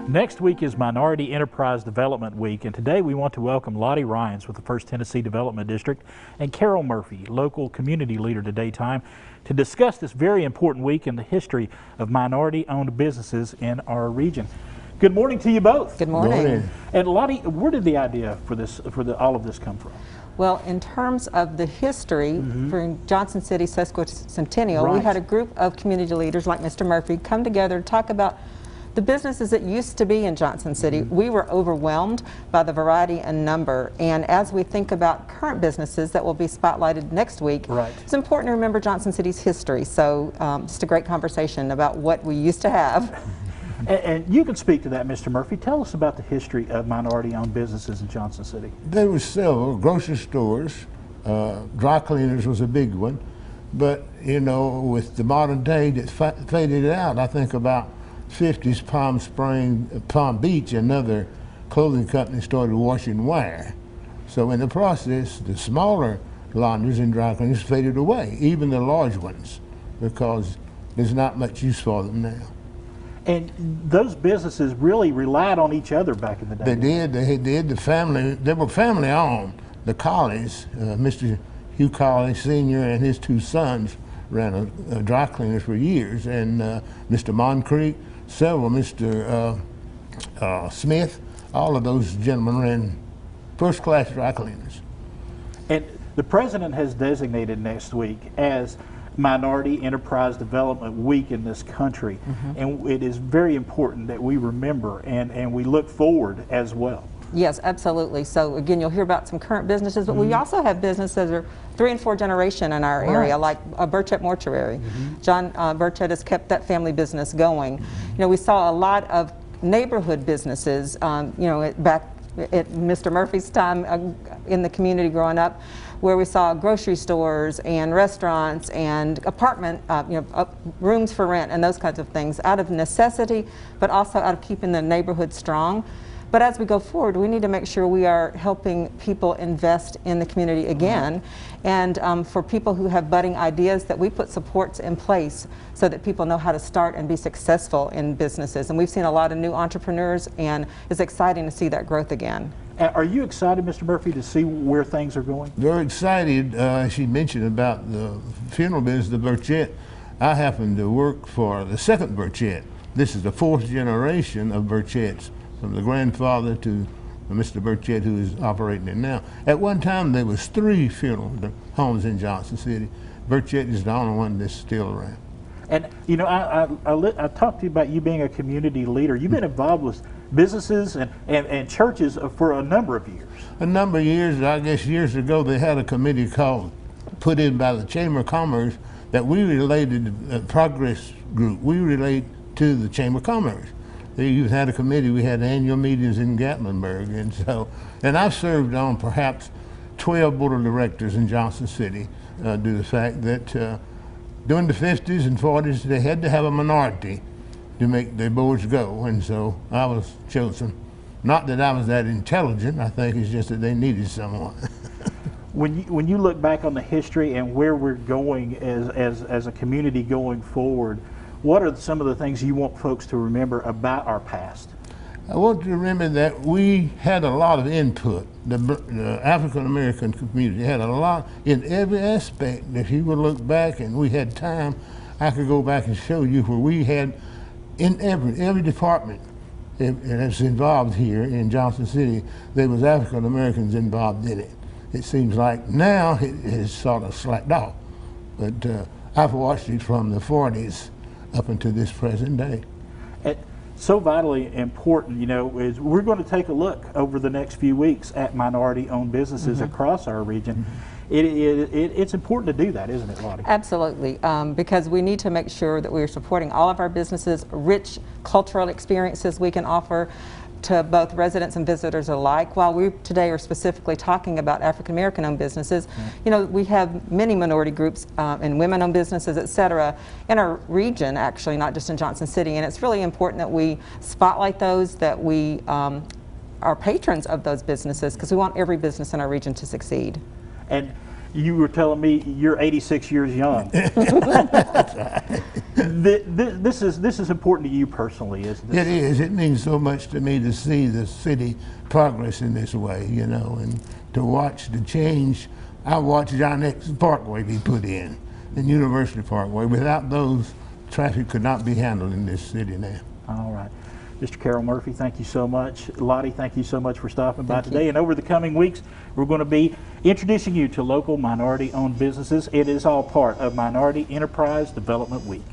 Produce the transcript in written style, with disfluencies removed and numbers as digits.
Next week is Minority Enterprise Development Week, and today we want to welcome Lottie Ryans with the 1st Tennessee Development District and Carroll Murphy, local community leader to Daytime, to discuss this very important week in the history of minority-owned businesses in our region. Good morning to you both. Good morning. Good morning. And Lottie, where did the idea for all of this come from? Well, in terms of the history, for Johnson City Sesquicentennial, we had a group of community leaders like Mr. Murphy come together to talk about the businesses that used to be in Johnson City. We were overwhelmed by the variety and number, and as we think about current businesses that will be spotlighted next week, it's important to remember Johnson City's history. So just a great conversation about what we used to have. And you can speak to that, Mr. Murphy. Tell us about the history of minority-owned businesses in Johnson City. There were several grocery stores. Dry cleaners was a big one. But, you know, with the modern day that faded out, I think about 50s Palm Beach, another clothing company started washing wire. So in the process, the smaller laundries and dry cleaners faded away, even the large ones, because there's not much use for them now. And those businesses really relied on each other back in the day. They did. They were family owned. The Collies, Mr. Hugh Colley Sr. and his two sons ran a dry cleaners for years, and Mr. Moncrief, several, Mr. Smith, all of those gentlemen ran first-class dry cleaners. And the president has designated next week as Minority Enterprise Development Week in this country, and it is very important that we remember and we look forward as well. Yes, absolutely. So again, you'll hear about some current businesses, but we also have businesses that are 3 and 4 generation in our area, like Burchett Mortuary. John Burchett has kept that family business going. You know, we saw a lot of neighborhood businesses, you know, back at Mr. Murphy's time in the community growing up, where we saw grocery stores and restaurants and apartment, you know, rooms for rent and those kinds of things out of necessity, but also out of keeping the neighborhood strong. But as we go forward, we need to make sure we are helping people invest in the community again. And for people who have budding ideas, that we put supports in place so that people know how to start and be successful in businesses. And we've seen a lot of new entrepreneurs, and it's exciting to see that growth again. Are you excited, Mr. Murphy, to see where things are going? Very excited. She mentioned about the funeral business, the Burchett. I happen to work for the second Burchett. This is the 4th generation of Burchetts, from the grandfather to Mr. Burchett, who is operating it now. At one time, there was 3 funeral homes in Johnson City. Burchett is the only one that's still around. And you know, I talked to you about you being a community leader. You've been involved with businesses and churches for a number of years. A number of years. I guess years ago, they had a committee put in by the Chamber of Commerce that we related the Progress Group. We relate to the Chamber of Commerce. They had a committee. We had annual meetings in Gatlinburg, and I've served on perhaps 12 board of directors in Johnson City due to the fact that during the 50s and 40s they had to have a minority to make their boards go, and so I was chosen. Not that I was that intelligent. I think it's just that they needed someone. When you look back on the history and where we're going as a community going forward, what are some of the things you want folks to remember about our past? I want to remember that we had a lot of input. The African American community had a lot in every aspect. If you would look back and we had time, I could go back and show you where we had in every department that's involved here in Johnson City, there was African Americans involved in it. It seems like now it has sort of slacked off, but I've watched it from the 40s up until this present day. So vitally important, you know, is we're going to take a look over the next few weeks at minority-owned businesses across our region. It's important to do that, isn't it, Lottie? Absolutely, because we need to make sure that we're supporting all of our businesses, rich cultural experiences we can offer to both residents and visitors alike. While we today are specifically talking about African American owned businesses, you know, we have many minority groups and women owned businesses, etc. in our region, actually, not just in Johnson City, and it's really important that we spotlight those, that we are patrons of those businesses, because we want every business in our region to succeed. And You were telling me you're 86 years young. This is important to you personally, isn't it? It is. It means so much to me to see the city progress in this way, you know, and to watch the change. I watched John X Parkway be put in, and University Parkway. Without those, traffic could not be handled in this city now. All right. Mr. Carroll Murphy, thank you so much. Lottie, thank you so much for stopping by Thank today. you. And over the coming weeks, we're going to be introducing you to local minority-owned businesses. It is all part of Minority Enterprise Development Week.